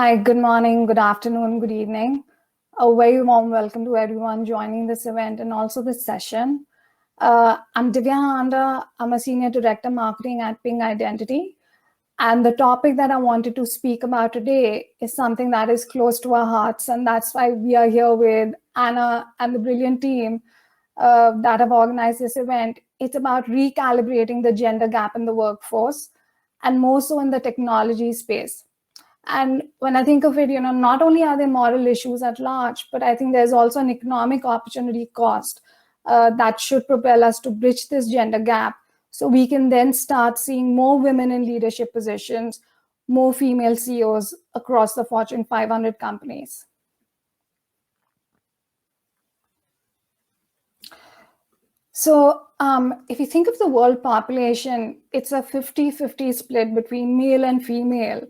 Hi, good morning, good afternoon, good evening. A very warm welcome to everyone joining this event and also this session. I'm Divya Handa. I'm a Senior Director Marketing at Ping Identity. And the topic that I wanted to speak about today is something that is close to our hearts. And that's why we are here with Anna and the brilliant team that have organized this event. It's about recalibrating the gender gap in the workforce, and more so in the technology space. And when I think of it, not only are there moral issues at large, but I think there's also an economic opportunity cost that should propel us to bridge this gender gap so we can then start seeing more women in leadership positions, more female CEOs across the Fortune 500 companies. So if you think of the world population, it's a 50-50 split between male and female.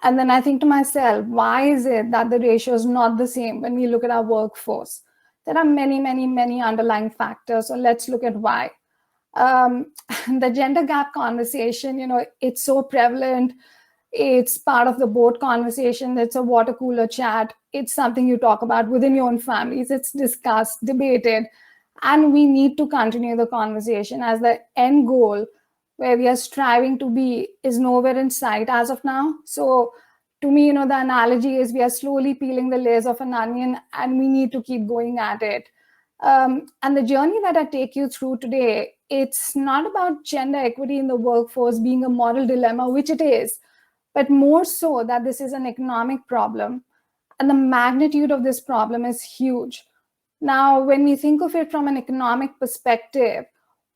And then I think to myself, why is it that the ratio is not the same when we look at our workforce? There are many, many, many underlying factors. So let's look at why. The gender gap conversation, it's so prevalent. It's part of the board conversation. It's a water cooler chat. It's something you talk about within your own families. It's discussed, debated, and we need to continue the conversation as the end goal where we are striving to be is nowhere in sight as of now. So to me, the analogy is we are slowly peeling the layers of an onion and we need to keep going at it. And the journey that I take you through today, it's not about gender equity in the workforce being a moral dilemma, which it is, but more so that this is an economic problem. And the magnitude of this problem is huge. Now, when we think of it from an economic perspective,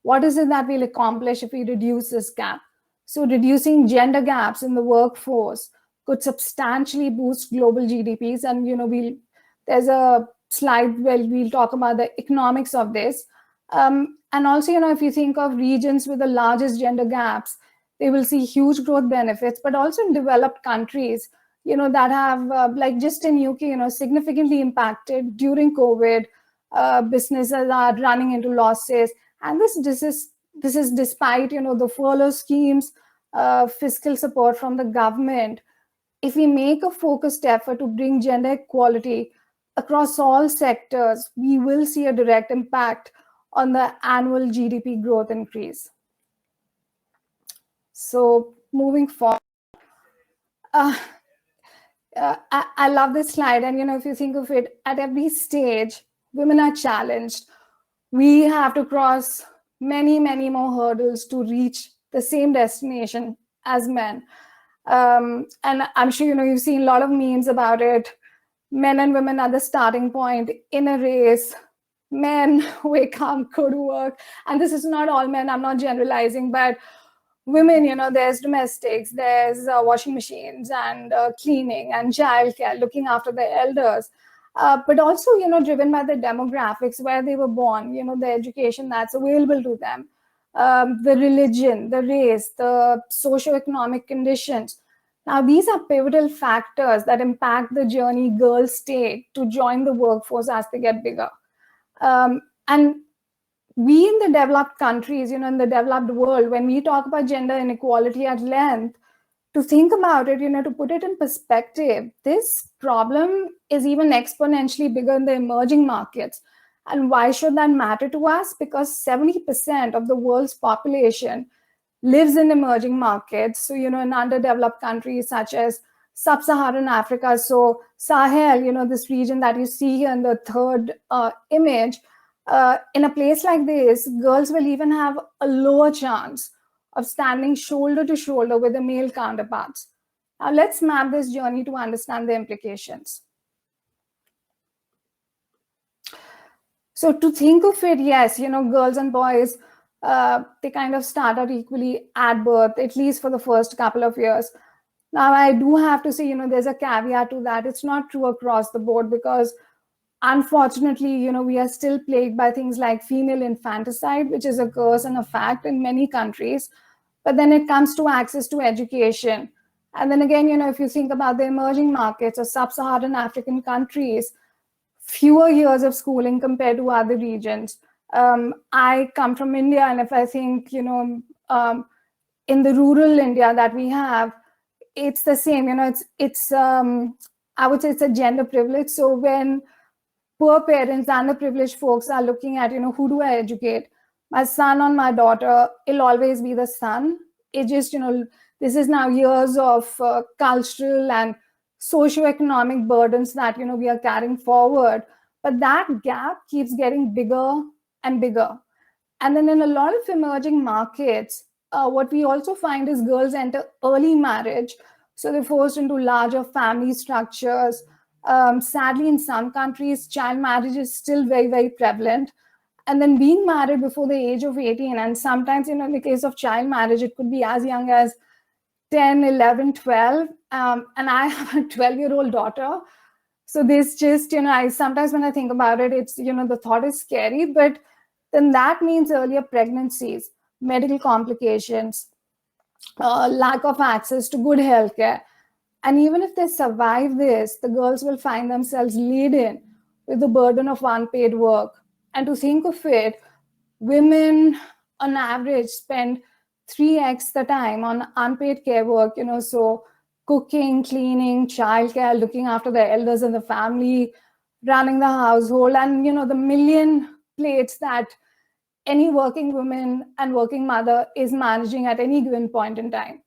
what is it that we'll accomplish if we reduce this gap? So reducing gender gaps in the workforce could substantially boost global GDPs. And, there's a slide where we'll talk about the economics of this. And also, if you think of regions with the largest gender gaps, they will see huge growth benefits, but also in developed countries, that have, like just in UK, significantly impacted during COVID. Businesses are running into losses. And this is despite the furlough schemes, fiscal support from the government. If we make a focused effort to bring gender equality across all sectors, we will see a direct impact on the annual GDP growth increase. So moving forward, I love this slide. And if you think of it, at every stage, women are challenged. We have to cross many, many more hurdles to reach the same destination as men. And I'm sure, you've seen a lot of memes about it. Men and women at the starting point in a race. Men wake up, go to work. And this is not all men, I'm not generalizing, but women, there's domestics, there's washing machines and cleaning and childcare, looking after the elders. But also, driven by the demographics where they were born, the education that's available to them, the religion, the race, the socioeconomic conditions. Now, these are pivotal factors that impact the journey girls take to join the workforce as they get bigger. And we in the developed countries, in the developed world, when we talk about gender inequality at length, to think about it, to put it in perspective, this problem is even exponentially bigger in the emerging markets. And why should that matter to us? Because 70% of the world's population lives in emerging markets. So, in underdeveloped countries such as Sub-Saharan Africa. So Sahel, this region that you see here in the third image, in a place like this, girls will even have a lower chance of standing shoulder to shoulder with their male counterparts. Now, let's map this journey to understand the implications. So to think of it, yes, girls and boys, they kind of start out equally at birth, at least for the first couple of years. Now, I do have to say, there's a caveat to that. It's not true across the board because unfortunately, we are still plagued by things like female infanticide, which is a curse and a fact in many countries. But then it comes to access to education. And then again, if you think about the emerging markets or sub-Saharan African countries, fewer years of schooling compared to other regions. I come from India, and if I think, in the rural India that we have, it's the same. It's I would say it's a gender privilege. So when poor parents and the privileged folks are looking at, who do I educate? My son or my daughter, it'll always be the son. It just, this is now years of cultural and socioeconomic burdens that, we are carrying forward. But that gap keeps getting bigger and bigger. And then in a lot of emerging markets, what we also find is girls enter early marriage. So they're forced into larger family structures. Sadly, in some countries, child marriage is still very, very prevalent. And then being married before the age of 18, and sometimes, in the case of child marriage, it could be as young as 10, 11, 12. And I have a 12-year-old daughter. So this just, I sometimes when I think about it, it's, the thought is scary, but then that means earlier pregnancies, medical complications, lack of access to good healthcare. And even if they survive this, the girls will find themselves laden with the burden of unpaid work. And to think of it, women on average spend 3x the time on unpaid care work, so cooking, cleaning, childcare, looking after the elders in the family, running the household, and, the million plates that any working woman and working mother is managing at any given point in time.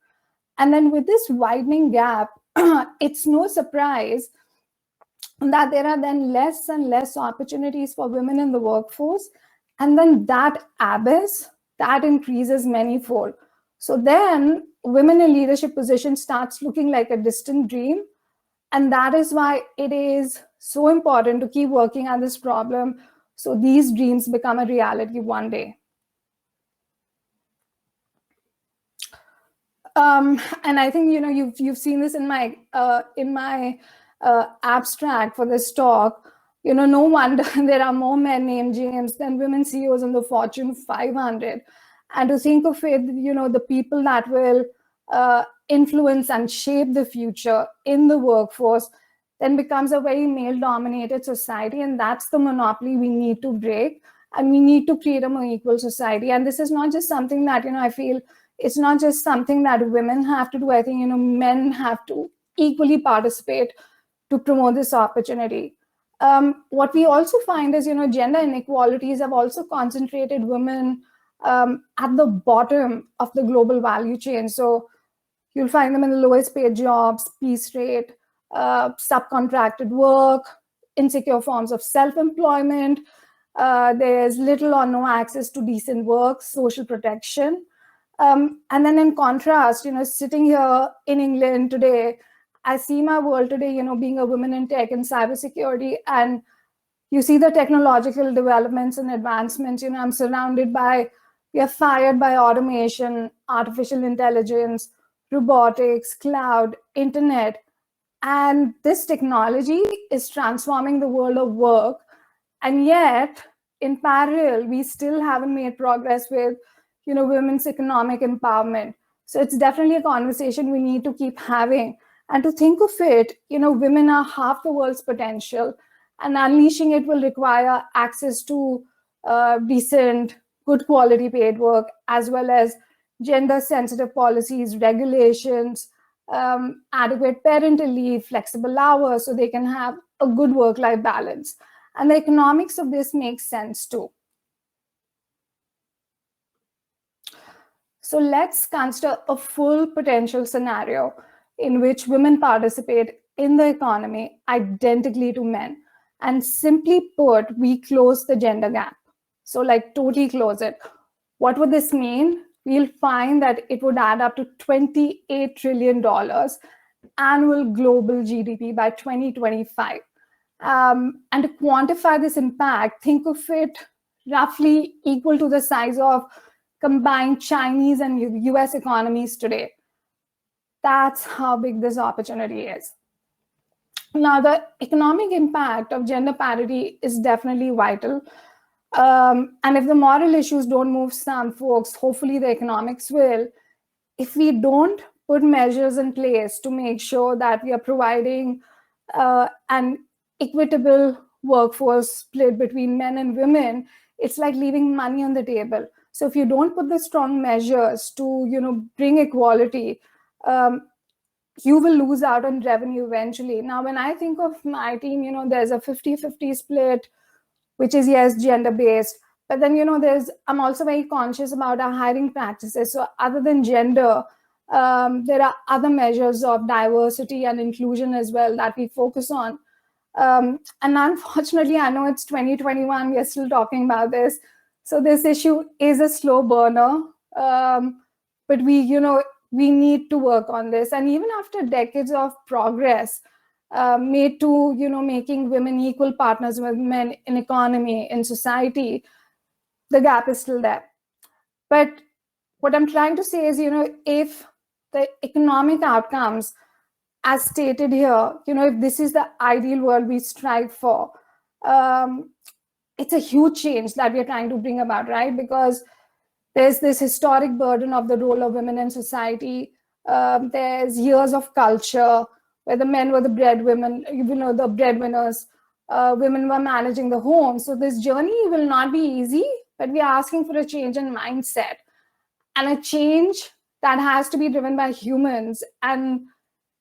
And then with this widening gap, it's no surprise that there are then less and less opportunities for women in the workforce. And then that abyss, that increases manyfold. So then women in leadership positions starts looking like a distant dream. And that is why it is so important to keep working on this problem so these dreams become a reality one day. And I think you've seen this in my abstract for this talk. No wonder there are more men named James than women CEOs in the Fortune 500. And to think of it, the people that will influence and shape the future in the workforce then becomes a very male-dominated society, and that's the monopoly we need to break. And we need to create a more equal society. And this is not just something that I feel. It's not just something that women have to do. I think, men have to equally participate to promote this opportunity. What we also find is, gender inequalities have also concentrated women at the bottom of the global value chain. So you'll find them in the lowest paid jobs, piece rate, subcontracted work, insecure forms of self-employment. There's little or no access to decent work, social protection. And then in contrast, sitting here in England today, I see my world today, being a woman in tech and cybersecurity, and you see the technological developments and advancements. I'm surrounded by, we are fired by automation, artificial intelligence, robotics, cloud, internet. And this technology is transforming the world of work. And yet, in parallel, we still haven't made progress with women's economic empowerment. So it's definitely a conversation we need to keep having. And to think of it, women are half the world's potential, and unleashing it will require access to decent, good quality paid work, as well as gender sensitive policies, regulations, adequate parental leave, flexible hours, so they can have a good work-life balance. And the economics of this makes sense too. So let's consider a full potential scenario in which women participate in the economy identically to men. And simply put, we close the gender gap. So totally close it. What would this mean? We'll find that it would add up to $28 trillion annual global GDP by 2025. And to quantify this impact, think of it roughly equal to the size of combined Chinese and US economies today. That's how big this opportunity is. Now, the economic impact of gender parity is definitely vital. And if the moral issues don't move some folks, hopefully the economics will. If we don't put measures in place to make sure that we are providing an equitable workforce split between men and women, it's like leaving money on the table. So if you don't put the strong measures to, bring equality, you will lose out on revenue eventually. Now, when I think of my team, there's a 50-50 split, which is, yes, gender based. But then, I'm also very conscious about our hiring practices. So other than gender, there are other measures of diversity and inclusion as well that we focus on. And unfortunately, I know it's 2021, we're still talking about this. So this issue is a slow burner. But we need to work on this. And even after decades of progress made to, making women equal partners with men in economy, in society, the gap is still there. But what I'm trying to say is, if the economic outcomes, as stated here, if this is the ideal world we strive for, it's a huge change that we're trying to bring about, right? Because there's this historic burden of the role of women in society. There's years of culture where the men were the breadwomen, the breadwinners. Women were managing the home. So this journey will not be easy, but we are asking for a change in mindset and a change that has to be driven by humans. And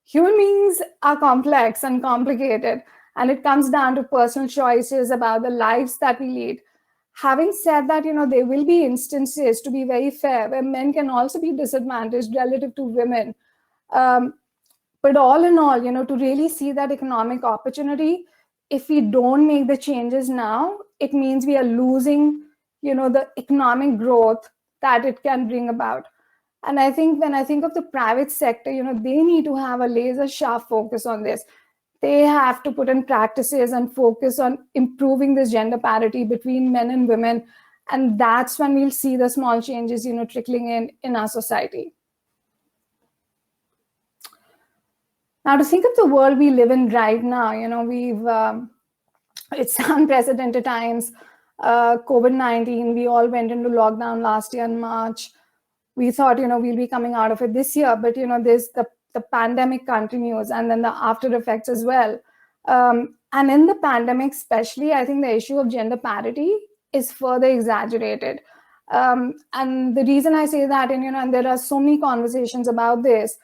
human beings are complex and complicated, and it comes down to personal choices about the lives that we lead. Having said that, there will be instances, to be very fair, where men can also be disadvantaged relative to women. But all in all, to really see that economic opportunity, if we don't make the changes now, it means we are losing, the economic growth that it can bring about. And I think when I think of the private sector, they need to have a laser sharp focus on this. They have to put in practices and focus on improving this gender parity between men and women. And that's when we'll see the small changes, trickling in our society. Now, to think of the world we live in right now, it's unprecedented times. COVID-19, we all went into lockdown last year in March. We thought, we'll be coming out of it this year, but, there's the pandemic continues, and then the after effects as well. And in the pandemic, especially, I think the issue of gender parity is further exaggerated. And the reason I say that, and there are so many conversations about this,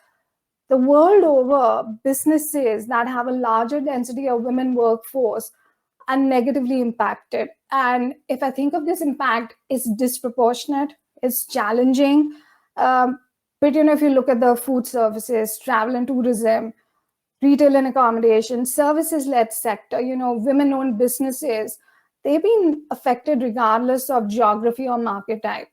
the world over, businesses that have a larger density of women workforce are negatively impacted. And if I think of this impact, it's disproportionate, it's challenging. But if you look at the food services, travel and tourism, retail and accommodation, services-led sector, women-owned businesses, they've been affected regardless of geography or market type.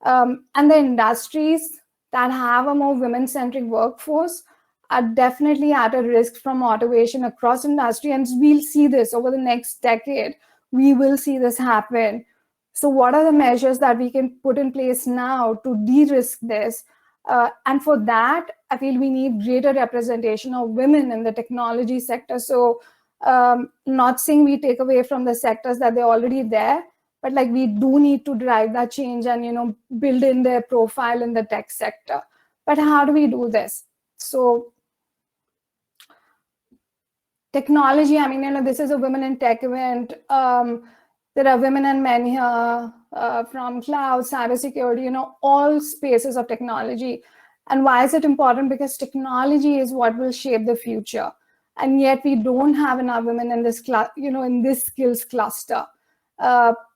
And the industries that have a more women-centric workforce are definitely at a risk from automation across industry. And we'll see this over the next decade. We will see this happen. So what are the measures that we can put in place now to de-risk this? And for that, I feel we need greater representation of women in the technology sector. So not saying we take away from the sectors that they're already there, but like we do need to drive that change and, build in their profile in the tech sector. But how do we do this? So technology, this is a Women in Tech event. There are women and men here from cloud, cybersecurity, all spaces of technology. And why is it important? Because technology is what will shape the future. And yet we don't have enough women in this, in this skills cluster.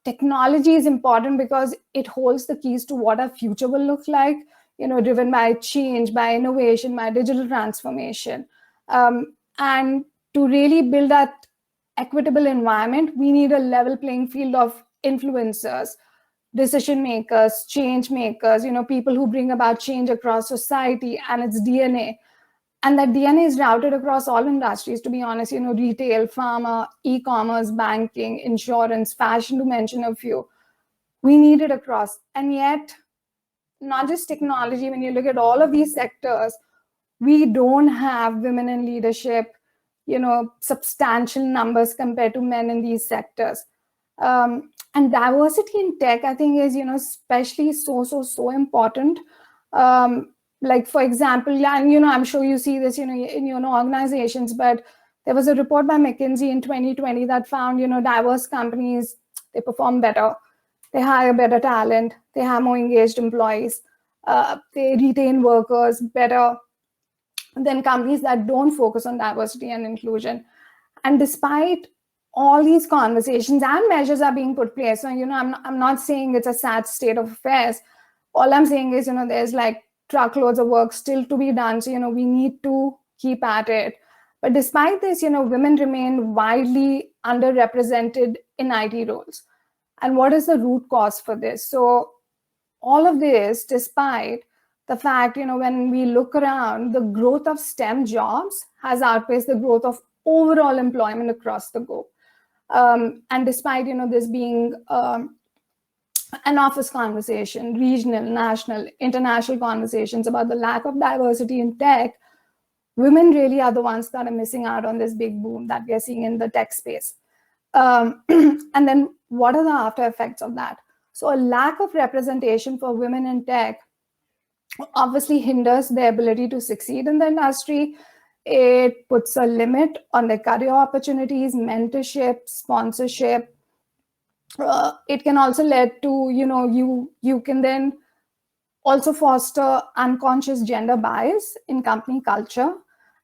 Technology is important because it holds the keys to what our future will look like, driven by change, by innovation, by digital transformation. And to really build that equitable environment, we need a level playing field of influencers, decision makers, change makers, people who bring about change across society and its DNA. And that DNA is routed across all industries, to be honest, retail, pharma, e-commerce, banking, insurance, fashion, to mention a few. We need it across. And yet, not just technology, when you look at all of these sectors, we don't have women in leadership, substantial numbers compared to men in these sectors. And diversity in tech, I think, is, especially so important. Like, for example, and, I'm sure you see this, in your organizations, but there was a report by McKinsey in 2020 that found, diverse companies, they perform better, they hire better talent, they have more engaged employees, they retain workers better. than companies that don't focus on diversity and inclusion. And despite all these conversations and measures are being put place, so I'm not saying it's a sad state of affairs. All I'm saying is, there's like truckloads of work still to be done. So we need to keep at it. But despite this, women remain widely underrepresented in IT roles. And what is the root cause for this? So all of this, despite the fact, when we look around, the growth of STEM jobs has outpaced the growth of overall employment across the globe. And despite, this being an office conversation, regional, national, international conversations about the lack of diversity in tech, women really are the ones that are missing out on this big boom that we are seeing in the tech space. And then what are the after effects of that? So a lack of representation for women in tech obviously hinders their ability to succeed in the industry. It puts a limit on their career opportunities, mentorship, sponsorship. It can also lead to, you can then also foster unconscious gender bias in company culture.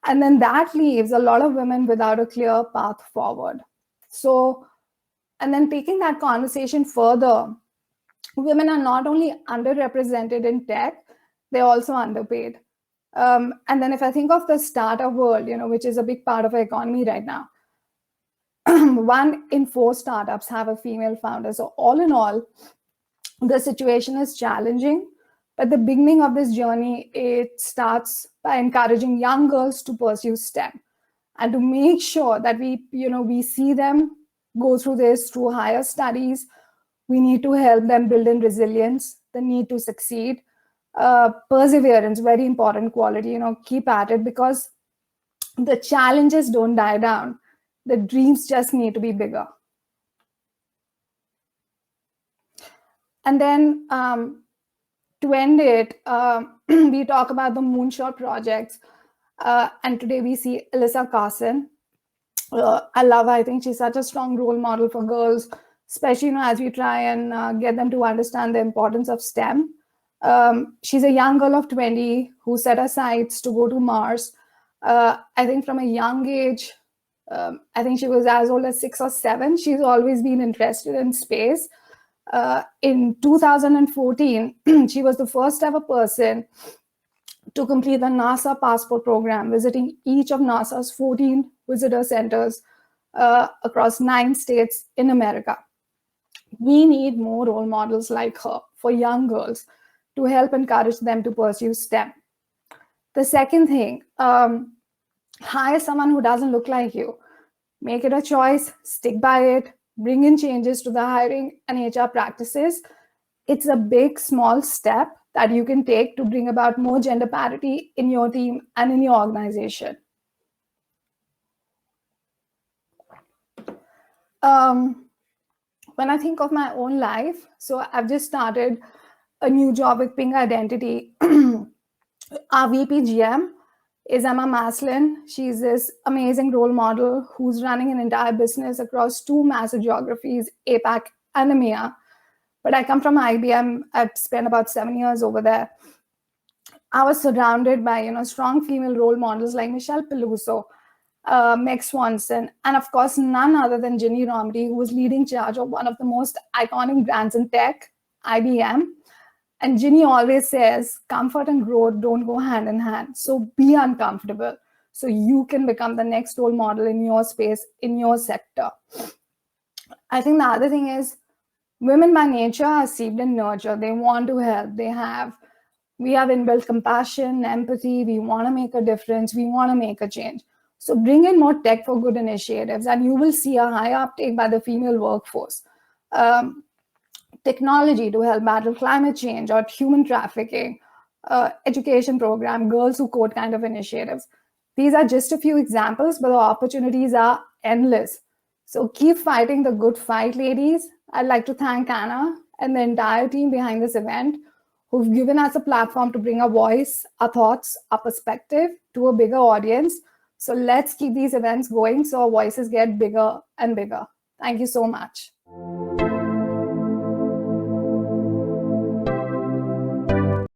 And then that leaves a lot of women without a clear path forward. So, and then taking that conversation further, women are not only underrepresented in tech, they're also underpaid. And then if I think of the startup world, which is a big part of our economy right now, 1 in 4 startups have a female founder. So all in all, the situation is challenging. But the beginning of this journey, it starts by encouraging young girls to pursue STEM and to make sure that we see them go through this through higher studies. We need to help them build in resilience, the need to succeed, perseverance, very important quality, keep at it, because the challenges don't die down. The dreams just need to be bigger. And then to end it, we talk about the moonshot projects. And today we see Alyssa Carson. I love her. I think she's such a strong role model for girls, especially as we try and get them to understand the importance of STEM. She's a young girl of 20 who set her sights to go to Mars. I think from a young age, I think she was as old as 6 or 7. She's always been interested in space. In 2014, she was the first ever person to complete the NASA Passport program, visiting each of NASA's 14 visitor centers across 9 states in America. We need more role models like her for young girls to help encourage them to pursue STEM. The second thing, hire someone who doesn't look like you. Make it a choice, stick by it, bring in changes to the hiring and HR practices. It's a big, small step that you can take to bring about more gender parity in your team and in your organization. When I think of my own life, so I've just started a new job with Ping Identity. Our VP GM is Emma Maslin. She's this amazing role model who's running an entire business across 2 massive geographies, APAC and EMEA. But I come from IBM. I've spent about 7 years over there. I was surrounded by, strong female role models like Michelle Peluso, Meg Swanson, and of course, none other than Ginny Rometty, who was leading charge of one of the most iconic brands in tech, IBM. And Ginny always says, comfort and growth don't go hand in hand. So be uncomfortable so you can become the next role model in your space, in your sector. I think the other thing is women by nature are seeped in nurture. They want to help. We have inbuilt compassion, empathy. We want to make a difference. We want to make a change. So bring in more tech for good initiatives and you will see a high uptake by the female workforce. Technology to help battle climate change or human trafficking, education program, girls who code kind of initiatives. These are just a few examples, but the opportunities are endless. So keep fighting the good fight, ladies. I'd like to thank Anna and the entire team behind this event who've given us a platform to bring our voice, our thoughts, our perspective to a bigger audience. So let's keep these events going so our voices get bigger and bigger. Thank you so much.